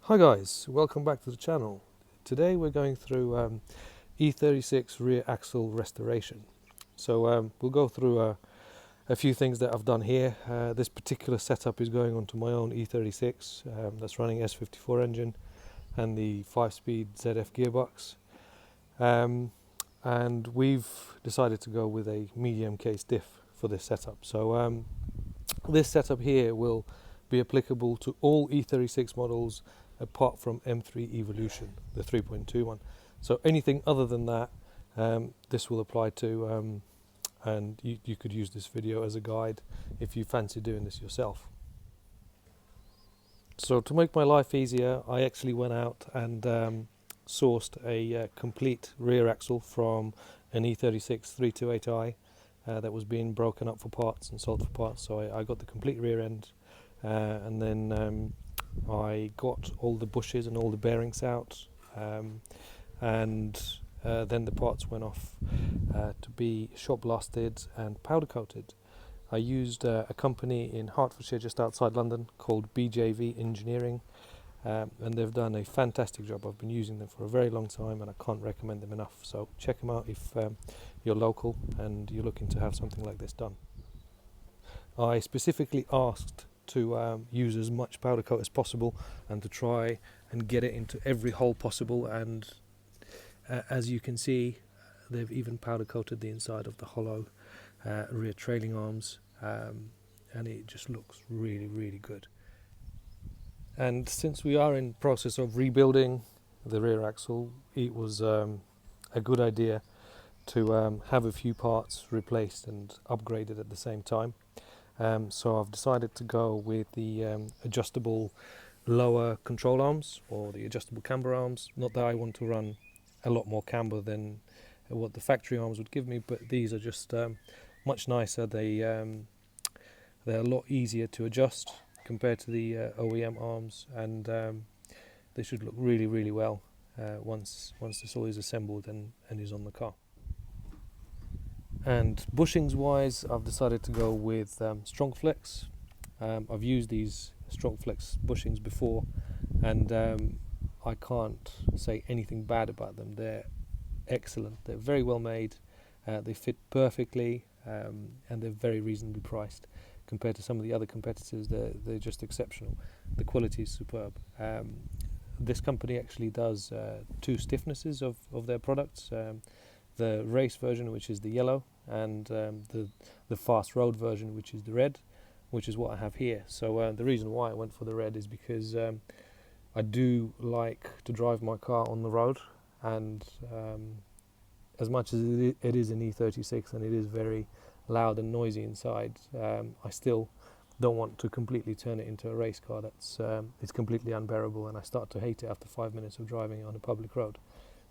Hi guys, welcome back to the channel. Today we're going through E36 rear axle restoration. So we'll go through a few things that I've done here. This particular setup is going onto my own E36 that's running S54 engine and the 5-speed ZF gearbox. And we've decided to go with a medium case diff for this setup. So this setup here will be applicable to all E36 models apart from M3 Evolution, the 3.2 one. So anything other than that, this will apply to, and you could use this video as a guide if you fancy doing this yourself. So to make my life easier, I actually went out and sourced a complete rear axle from an E36 328i that was being broken up for parts and sold for parts. So I got the complete rear end, and then I got all the bushes and all the bearings out, and then the parts went off to be shot blasted and powder coated. I used a company in Hertfordshire just outside London called BJV Engineering, and they've done a fantastic job. I've been using them for a very long time and I can't recommend them enough. So check them out if you're local and you're looking to have something like this done. I specifically asked to use as much powder coat as possible and to try and get it into every hole possible, and as you can see, they've even powder coated the inside of the hollow rear trailing arms, and it just looks really good. And since we are in process of rebuilding the rear axle, it was a good idea to have a few parts replaced and upgraded at the same time. So I've decided to go with the adjustable lower control arms, or the adjustable camber arms. Not that I want to run a lot more camber than what the factory arms would give me, but these are just much nicer. They're a lot easier to adjust compared to the OEM arms, and they should look really well once this all is assembled and is on the car. And bushings wise, I've decided to go with Strong Flex. I've used these Strong Flex bushings before, and I can't say anything bad about them. They're excellent. They're very well made. They fit perfectly, and they're very reasonably priced compared to some of the other competitors. They're just exceptional. The quality is superb. This company actually does two stiffnesses of their products. The race version, which is the yellow, and the fast road version, which is the red, which is what I have here. So the reason why I went for the red is because I do like to drive my car on the road, and as much as it is an E36 and it is very loud and noisy inside, I still don't want to completely turn it into a race car. That's it's completely unbearable, and I start to hate it after 5 minutes of driving on a public road.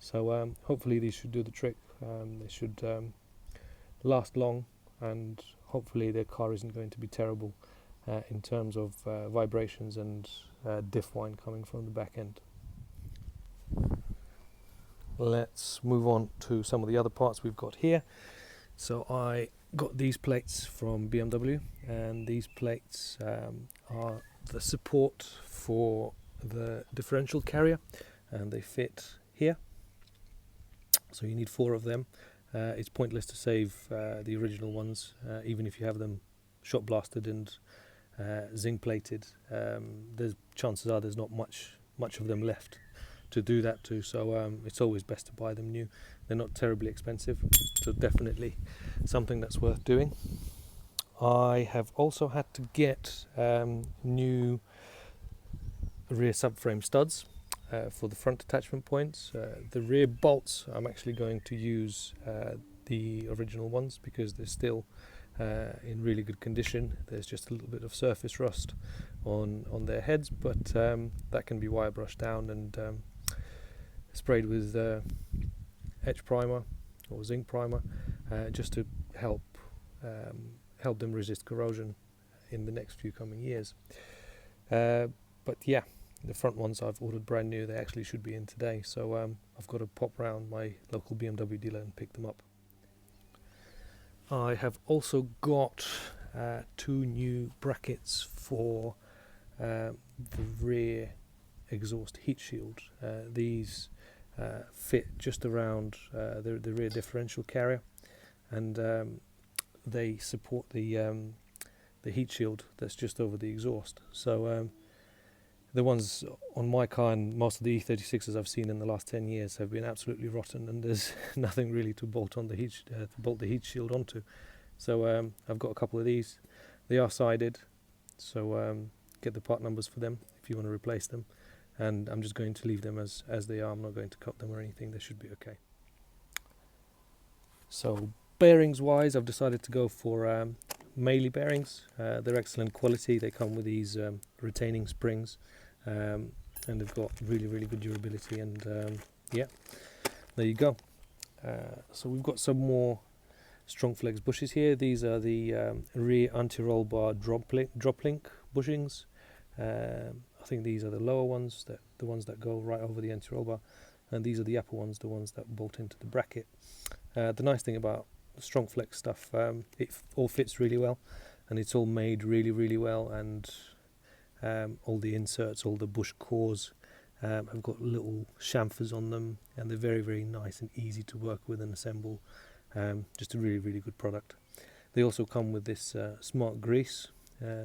So hopefully these should do the trick. They should last long, and hopefully their car isn't going to be terrible in terms of vibrations and diff whine coming from the back end. Let's move on to some of the other parts we've got here. So I got these plates from BMW, and these plates are the support for the differential carrier, and they fit here. So you need 4 of them. It's pointless to save the original ones, even if you have them shot blasted and zinc plated. There's chances are there's not much of them left to do that to. So it's always best to buy them new. They're not terribly expensive, so definitely something that's worth doing. I have also had to get new rear subframe studs for the front attachment points. The rear bolts, I'm actually going to use the original ones because they're still in really good condition. There's just a little bit of surface rust on their heads, but that can be wire brushed down and sprayed with etch primer or zinc primer, just to help them resist corrosion in the next few coming years. But yeah, the front ones I've ordered brand new. They actually should be in today, so I've got to pop round my local BMW dealer and pick them up. I have also got 2 new brackets for the rear exhaust heat shield. These fit just around the rear differential carrier, and they support the heat shield that's just over the exhaust. So the ones on my car and most of the E36s I've seen in the last 10 years have been absolutely rotten, and there's nothing really to bolt on the heat shield onto. So I've got a couple of these. They are sided, so get the part numbers for them if you want to replace them. And I'm just going to leave them as they are. I'm not going to cut them or anything. They should be okay. So bearings wise, I've decided to go for mayle bearings. They're excellent quality. They come with these retaining springs, and they've got really good durability. And yeah, there you go. So we've got some more strong flex bushes here. These are the rear anti-roll bar drop link bushings. I think these are the lower ones, the ones that go right over the anti-roll bar, and these are the upper ones, the ones that bolt into the bracket. The nice thing about the strong flex stuff, it all fits really well, and it's all made really well, and all the inserts, all the bush cores have got little chamfers on them, and they're very nice and easy to work with and assemble. Just a really good product. They also come with this smart grease,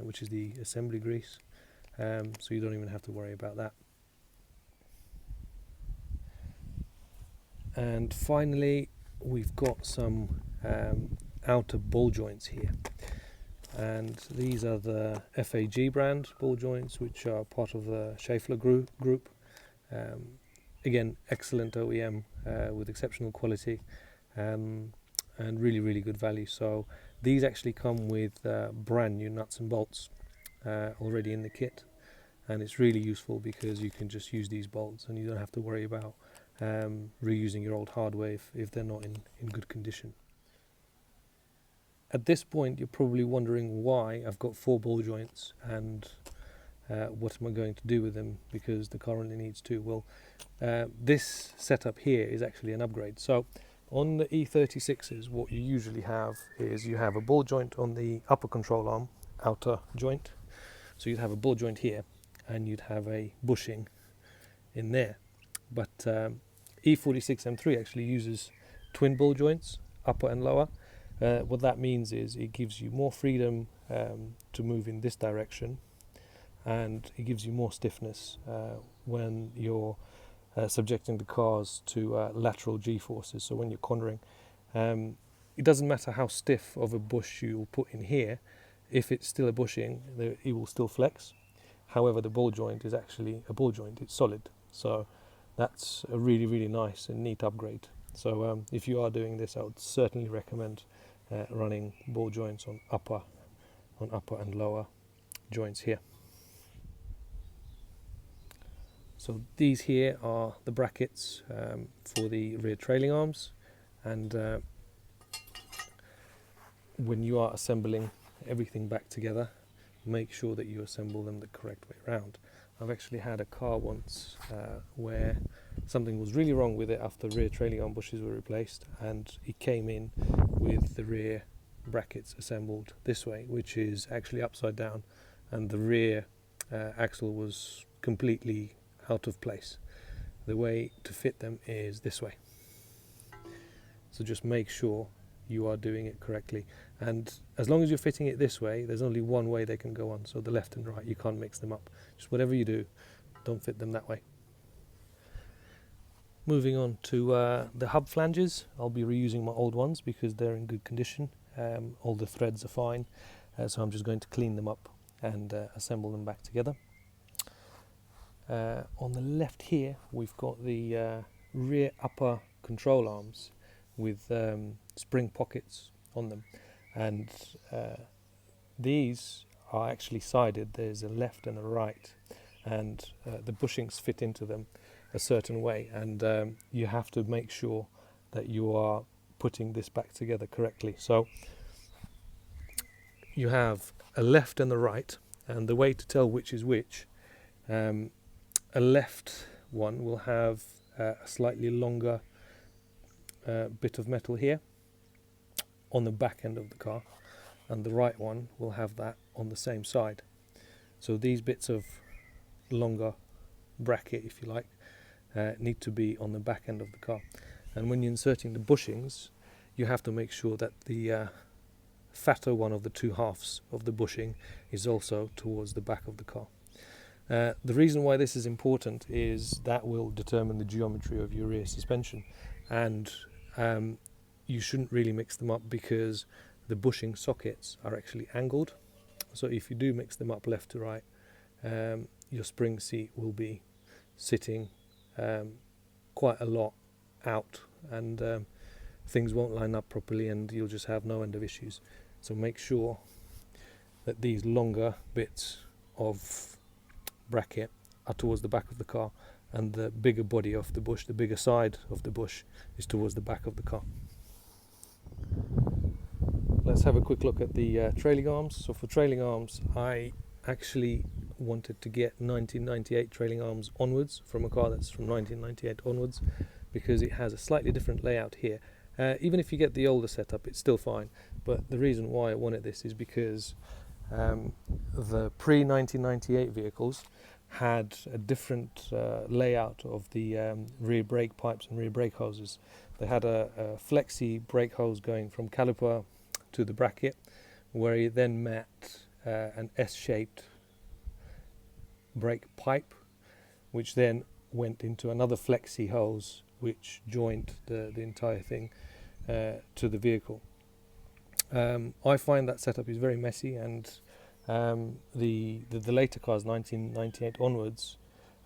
which is the assembly grease, so you don't even have to worry about that. And finally, we've got some outer ball joints here, and these are the FAG brand ball joints, which are part of the Schaeffler group. Again, excellent OEM with exceptional quality, and really good value. So these actually come with brand new nuts and bolts already in the kit, and it's really useful because you can just use these bolts and you don't have to worry about reusing your old hardware if they're not in good condition. At this point, you're probably wondering why I've got 4 ball joints and what am I going to do with them, because the car only needs 2. Well, this setup here is actually an upgrade. So on the E36s, what you usually have is you have a ball joint on the upper control arm, outer joint. So you'd have a ball joint here, and you'd have a bushing in there. But E46 M3 actually uses twin ball joints, upper and lower. What that means is it gives you more freedom to move in this direction, and it gives you more stiffness when you're subjecting the cars to lateral G-forces. So when you're cornering, it doesn't matter how stiff of a bush you put in here. If it's still a bushing, it will still flex. However, the ball joint is actually a ball joint, it's solid. So that's a really nice and neat upgrade. So if you are doing this, I would certainly recommend running ball joints on upper and lower joints here. So these here are the brackets for the rear trailing arms, and when you are assembling everything back together, make sure that you assemble them the correct way around. I've actually had a car once where something was really wrong with it after rear trailing arm bushes were replaced, and it came in with the rear brackets assembled this way, which is actually upside down, and the rear axle was completely out of place. The way to fit them is this way. So just make sure you are doing it correctly, and as long as you're fitting it this way, there's only one way they can go on, so the left and right, you can't mix them up. Just whatever you do, don't fit them that way. Moving on to the hub flanges, I'll be reusing my old ones because they're in good condition. All the threads are fine, so I'm just going to clean them up and assemble them back together. On the left here, we've got the rear upper control arms with spring pockets on them, and these are actually sided. There's a left and a right, and the bushings fit into them a certain way, and you have to make sure that you are putting this back together correctly. So you have a left and a right, and the way to tell which is which, a left one will have a slightly longer bit of metal here on the back end of the car, and the right one will have that on the same side. So these bits of longer bracket, if you like, need to be on the back end of the car. And when you're inserting the bushings, you have to make sure that the fatter one of the two halves of the bushing is also towards the back of the car. The reason why this is important is that will determine the geometry of your rear suspension, and you shouldn't really mix them up because the bushing sockets are actually angled. So if you do mix them up left to right, your spring seat will be sitting quite a lot out, and things won't line up properly, and you'll just have no end of issues. So make sure that these longer bits of bracket are towards the back of the car, and the bigger body of the bush, the bigger side of the bush, is towards the back of the car. Let's have a quick look at the trailing arms. So for trailing arms, I actually wanted to get 1998 trailing arms onwards from a car that's from 1998 onwards, because it has a slightly different layout here. Even if you get the older setup, it's still fine, but the reason why I wanted this is because the pre-1998 vehicles had a different layout of the rear brake pipes and rear brake hoses. They had a flexi brake hose going from caliper to the bracket, where it then met an S-shaped brake pipe, which then went into another flexi hose which joined the entire thing to the vehicle. I find that setup is very messy, and the later cars, 1998 onwards,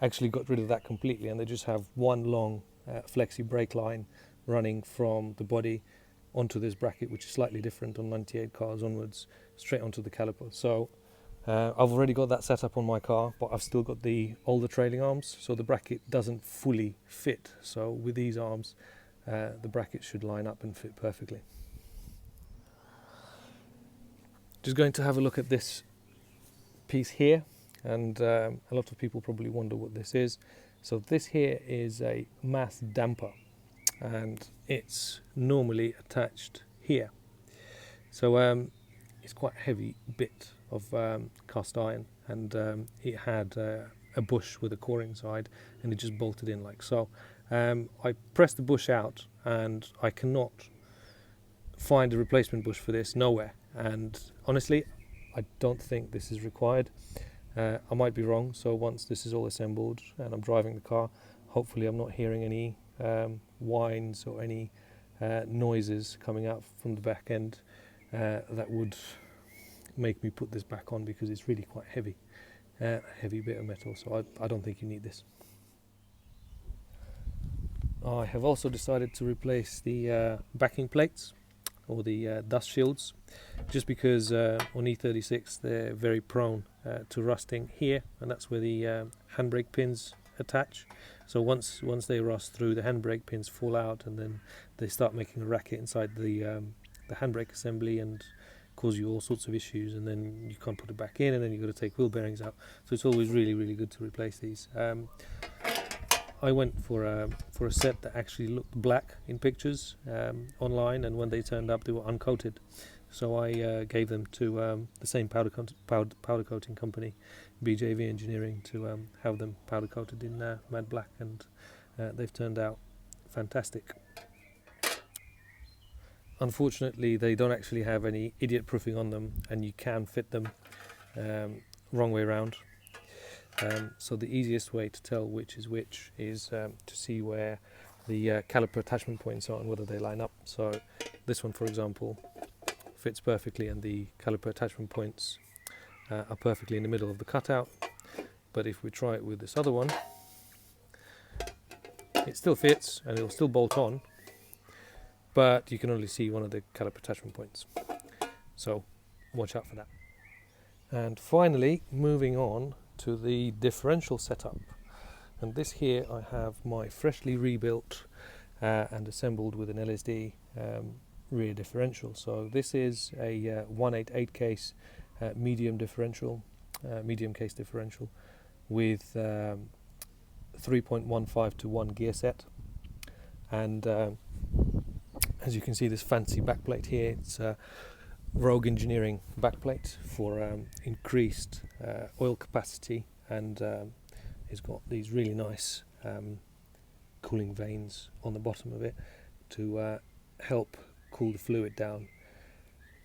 actually got rid of that completely, and they just have one long flexi brake line running from the body onto this bracket, which is slightly different on 98 cars onwards, straight onto the caliper. So I've already got that set up on my car, but I've still got the older trailing arms, so the bracket doesn't fully fit. So with these arms, the bracket should line up and fit perfectly. Just going to have a look at this piece here, and a lot of people probably wonder what this is. So this here is a mass damper, and it's normally attached here. So it's quite a heavy bit of cast iron, and it had a bush with a core inside, and it just bolted in like so. I pressed the bush out, and I cannot find a replacement bush for this nowhere, and honestly I don't think this is required. I might be wrong, so once this is all assembled and I'm driving the car, hopefully I'm not hearing any whines or any noises coming out from the back end that would make me put this back on, because it's really quite heavy, a heavy bit of metal, so I don't think you need this. I have also decided to replace the backing plates, or the dust shields, just because on E36 they're very prone to rusting here, and that's where the handbrake pins attach. So once they rust through, the handbrake pins fall out, and then they start making a racket inside the handbrake assembly and cause you all sorts of issues, and then you can't put it back in, and then you've got to take wheel bearings out. So it's always really good to replace these. I went for a set that actually looked black in pictures online, and when they turned up they were uncoated. So I gave them to the same powder coating company, BJV Engineering, to have them powder coated in matte black, and they've turned out fantastic. Unfortunately, they don't actually have any idiot proofing on them, and you can fit them wrong way around. So the easiest way to tell which is which is to see where the caliper attachment points are and whether they line up. So this one, for example, fits perfectly, and the caliper attachment points are perfectly in the middle of the cutout. But if we try it with this other one, it still fits and it will still bolt on, but you can only see one of the caliper attachment points. So watch out for that. And finally, moving on to the differential setup, and this here I have my freshly rebuilt and assembled with an LSD rear differential. So this is a 188 case medium differential, medium case differential with 3.15 to 1 gear set, and as you can see, this fancy backplate here, it's Rogue Engineering backplate for increased oil capacity and it's got these really nice cooling vanes on the bottom of it to help cool the fluid down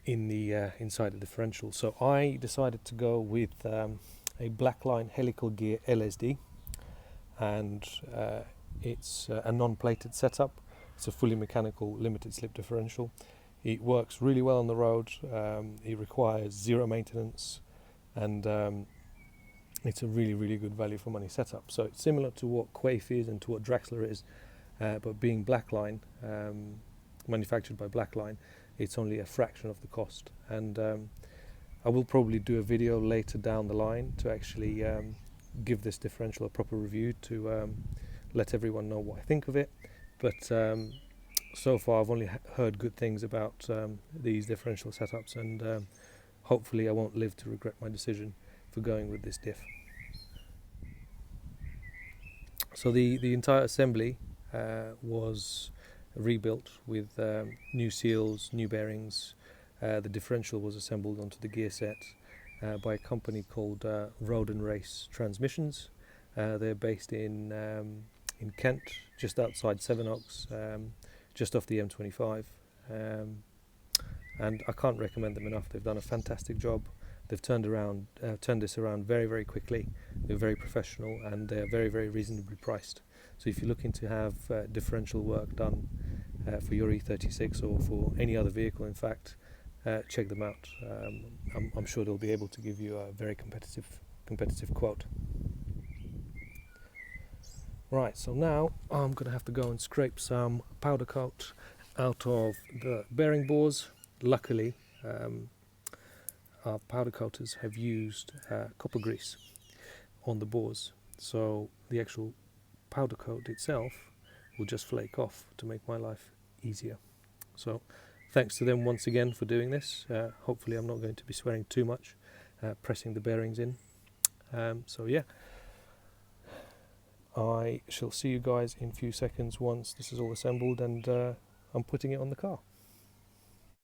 in the inside the differential. So I decided to go with a blackline helical gear LSD, and it's a non-plated setup. It's a fully mechanical limited slip differential. It works really well on the road. It requires zero maintenance, and it's a really good value for money setup. So it's similar to what Quaife is and to what Draxler is, but being blackline, manufactured by Blackline, it's only a fraction of the cost. And I will probably do a video later down the line to actually give this differential a proper review to let everyone know what I think of it. But so far I've only heard good things about these differential setups, and hopefully I won't live to regret my decision for going with this diff. So the entire assembly was rebuilt with new seals, new bearings. The differential was assembled onto the gear set by a company called Road and Race Transmissions. They're based in Kent, just outside Sevenoaks, just off the M25, and I can't recommend them enough. They've done a fantastic job. They've turned this around very quickly. They're very professional, and they're very reasonably priced. So if you're looking to have differential work done for your E36 or for any other vehicle, in fact, check them out. I'm sure they'll be able to give you a very competitive quote. Right, so now I'm going to have to go and scrape some powder coat out of the bearing bores. Luckily, our powder coaters have used copper grease on the bores, so the actual powder coat itself will just flake off to make my life easier. So thanks to them once again for doing this. Hopefully I'm not going to be swearing too much pressing the bearings in. So yeah, I shall see you guys in a few seconds once this is all assembled and I'm putting it on the car.